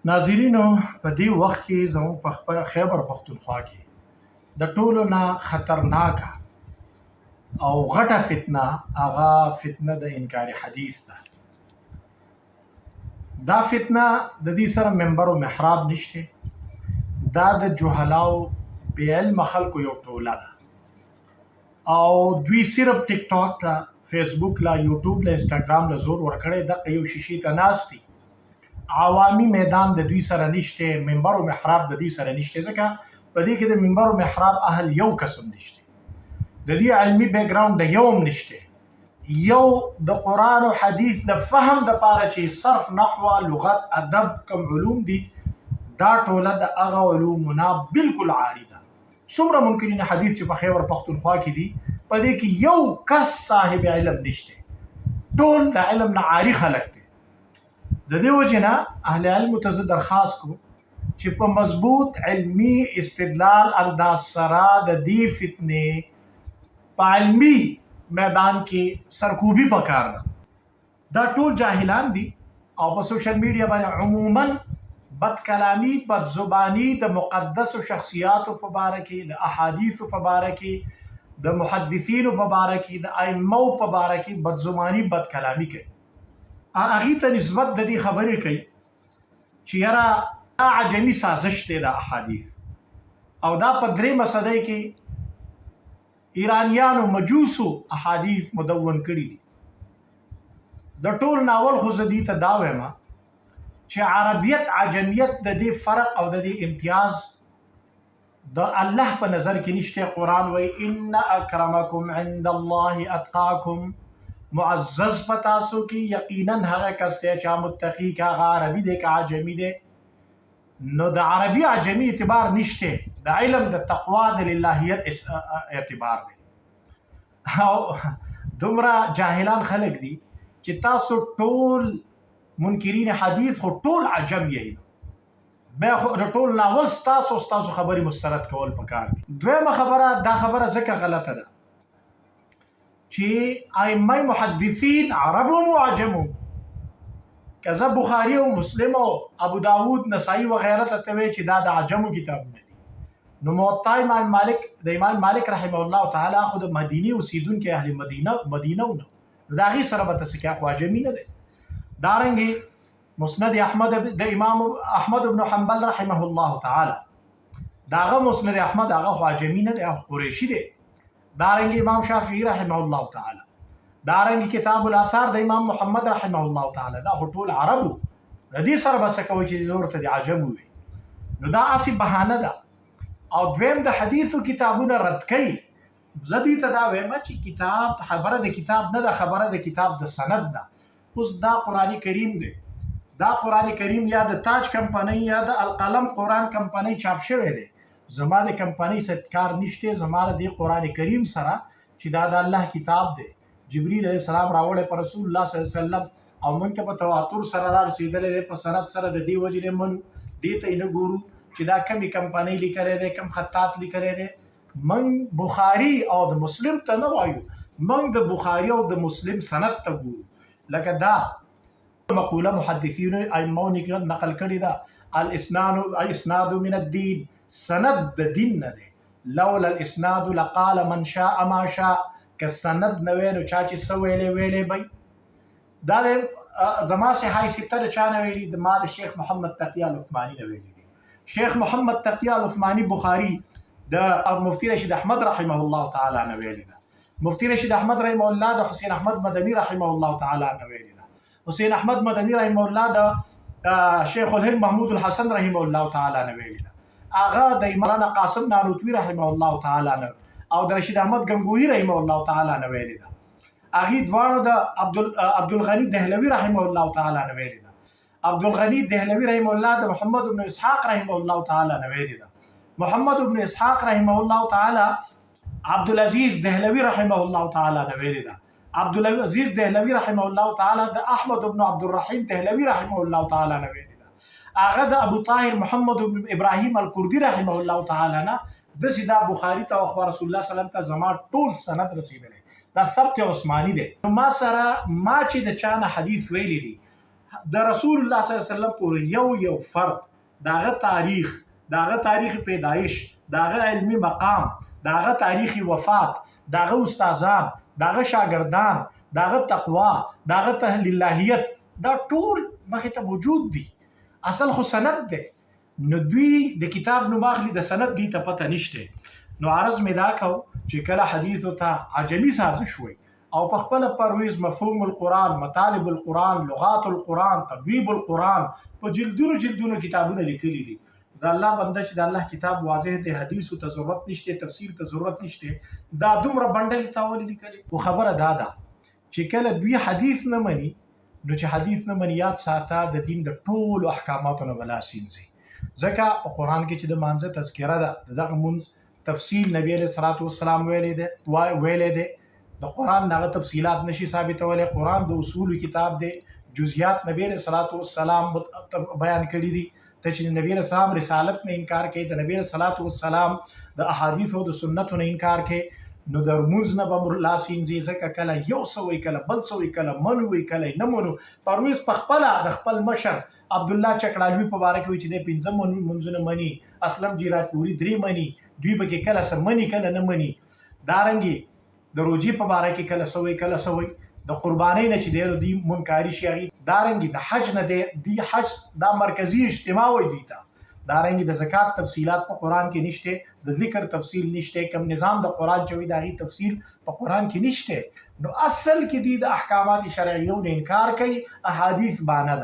ناظرینو په دې وخت کې زموږ په خپل خیبر پښتونخوا کې د ټولو نه خطرناکه او غټه فتنه هغه فتنه د انکار حدیث ده. دا فتنه د دې سره منبر او محراب نشته. دا د جهلاو بې علم خلکو یو ټوله ده او دوی صرف ټیک ټاک ته، فیسبوک لا، یوټیوب لا، انسټاګرام لا زور ورکړی. د یو شیشې ته ناستي عوامي میدان د دوی سره نشته، منبر او محراب د دوی سره نشته، ځکه په دې کې د منبر او محراب اهل یو قسم نشته، د دې علمي بیک ګراوند د یوم نشته. یو د قرآن او حدیث د فهم د پاره چې صرف، نحو، لغت، ادب کوم علوم دي، دا ټوله د هغه علومونه بالکل عاري ده. څومره منکرین حدیث چې په خیبر پښتونخوا کې دي، په دې کې یو کس صاحب علم نشته، ټول د علم نه عاري خلک دي. د دې وجه نه اهل علم ته زه درخواست کوم چې په مضبوط علمي استدلال انداز سره د دې فتنې په علمي میدان کې سرکوبي پکار ده. دا ټول جاهلان دي او په سوشل میډیا باندې عموما بد کلامی، بد زبانی د مقدس شخصیاتو په باره کې، د احادیثو په باره کې، د محدثینو په باره کې، د ائمو په باره کې بد زبانی، بد کلامی کوي. هغه ته نسبت د دې خبرې کوي چې یاره عجمی سازش دی د احادیث، او دا په درېمه صدۍ کې ایرانیانو مجوسو احادیث مدون کړي دي. د ټول ناول خو زه دې ته دا وایم چې عربیت عجمیت د دې فرق او د دې امتیاز د الله په نظر کې نشته. قرآن وایي ان اکرمکم عند الله اتقاکم، معزز پتاسو کې یقینا هغه کس دی چې متقی کې، هغه عربي دی که عجمی دی. نو د عربي عجمی اعتبار نشته، د علم د تقوا د للهیت اعتبار دی. او دومره جاهلان خلک دي چې تاسو ټول منکرین حدیث خو ټول عجم یې، بیا خو د ټول ناول ستاسو خبرې مسترد کول پکار دي. دویمه خبره، دا خبره ځکه غلطه ده چې ائمه محدثین عرب و عجم، کذا بخاری او مسلم او ابو داود، نسائی وغیرہ ته وی چې دا د عجمو کتابونه دي. نو موطا امام مالک، د امام مالک رحمه الله تعالی خود مدینی اوسیدونکو اهل مدینه نو دا غي سره به تاسو کې خو عجمی نه دي. دارنګه مسند احمد د امام احمد بن حنبل رحمه الله تعالی، داغه مسند احمد هغه خو عجمی نه دی، قریشی دی. دارنګه امام شافعی رحمه الله تعالی، دارنګه کتاب الاثار د امام محمد رحمه الله تعالی، دا ټول عربو. د دې سره بس کوي چې ورته د عجم وي، نو دا اسی بهانه ده. او دویم د حدیثو کتابونه رد کوي. زدي ته دا وایم چې کتاب خبره د کتاب نه ده، خبره د کتاب د سند ده. اوس دا قرآن کریم دی، دا قرآن کریم یا د تاج کمپنۍ یا د القلم قرآن کمپنۍ چاپ شوی دی. زما د کمپنۍ ست کار نشته، زما د قرآن کریم سره چې دا د الله کتاب دی، جبرئیل علیه السلام راوړی پر رسول الله صلی الله علیه وسلم، او موږ ته په تواتر سره را رسیدلی دی، په سند سره. د دې وجې نه منو، دې ته یې نه ګورو چې دا کمې کمپنۍ لیکلی دی، کم خطاط لیکلی دی. موږ بخاري او د مسلم ته نه وایو، موږ د بخاري او د مسلم سند ته ګورو. لکه دا مقوله محدثینو ائمو نقل کړې ده، الاسناد من الدین، سند د دین نه دی. لولا الاسناد لقال من شاء ما شاء، که سند نه وی نو چا چې څه ویلی ویلی بی. دا د زما سه حیثیت د چا نه ویلي، د ما د شیخ محمد تقی العثماني نه ویلي دي. شیخ محمد تقی العثماني بخاري د مفتی رشید احمد رحمه الله تعالی نه ویلي ده. مفتی رشید احمد رحمه الله د حسین احمد مدني رحمه الله تعالی نه ویلي ده. حسین احمد مدني رحمه الله د شیخ الهند محمود الحسن رحمه الله تعالی نه ویلي ده. هغه د مولانا قاسم نانوتوی رحمه الله تعالی نه، او د رشید احمد گنگوهی رحمه الله تعالی نه ویلي ده. هغه دواړو د عبدالغنی دهلوی رحمه الله تعالی نه ویلي ده. عبدالغنی دهلوی رحمه الله د محمد بن اسحاق رحمه الله تعالی نه ویلي ده. محمد بن اسحاق رحمه الله تعالی عبدالعزیز دهلوی رحمه الله تعالی نه ویلي ده. عبدالعزیز دهلوی رحمه الله تعالی د احمد بن عبدالرحیم دهلوی رحمه الله تعالی نه ویلي ده. هغه د ابو طاهر محمد بن ابراهیم الکردی رحمه الله تعالی نه د سیدا بخاری ته او رسول الله صلی الله علیه وسلم ته زما ټول سند رسیدلی، دا ثبت عثماني دی. ما سره ما چې د چانه حدیث ویلی دي، د رسول الله صلی الله علیه وسلم پورې یو فرد داغه تاریخ پیدایش، داغه علمی مقام، داغه تاریخ وفات، داغه استادان، داغه شاګردان، داغه تقوا، داغه تحلیلاهیت، دا ټول مخې ته موجود دي. اصل خو سند دی. نو دوی د کتاب نوم اخلي، د سند دوی ته پته نشته. نو عرض مې دا کو چې کله حدیثو ته عجمی سازش وي او په خپل پرویز مفهوم القرآن، مطالب القرآن، لغات القرآن، تبویب القرآن په جلدونو کتابونه لیکلي دي. د الله بنده چې د الله کتاب واضح دی، حدیثو ته ضرورت نشته، تفسیر ته ضرورت نشته، دا دومره بنډل ته ولې لیکلي. خو خبره دا ده چې کله دوی حدیث نه مني، نو چې حدیث نه مني یاد ساته د دین د ټولو احکاماتو نه بلا سینځي. ځکه په قرآن کې چې د مانځه تذکره ده، دغه مونځ تفصیل نبی علیه الصلاة والسلام ویلی دی. د قرآن هغه تفصیلات نشي ثابتولی. قرآن د اصول کتاب دی، جزئیات نبی علیه الصلاة والسلام بیان کړي دي. ته چې نبی علیه السلام رسالت نه انکار کوي، د نبی علیه الصلاة والسلام د احادیث او د سنتو نه انکار کوي، نو د رموز نه به لاس وینځي. ځکه کله یو څه وایي، کله بل څه وایي، کله منو وایي، کله نه منو. پرویز پخپله د خپل مشر عبدالله چکړالوي په باره کې وایي چې دی 5 منځونه مني، اسلم جیراپوري 3 مني، دوی به کې کله څه مني کله نه مني. دارنګې د روجي په باره کې کله څه وایي کله څه وایي. د قربانۍ نه چې دی نو دوی منکاري شي. دارنګې د حج نه دی حج دا مرکزي اجتماع وایي دوی ته. دارنګې د زکات تفصیلات په قرآن کې نشته، د ذکر تفصیل نشته، کوم نظام د قرآن چې وي د هغې تفصیل په قرآن کې نشته. نو اصل کې دوی د احکامات شرعیو نه انکار کوي، احادیث بانه ده.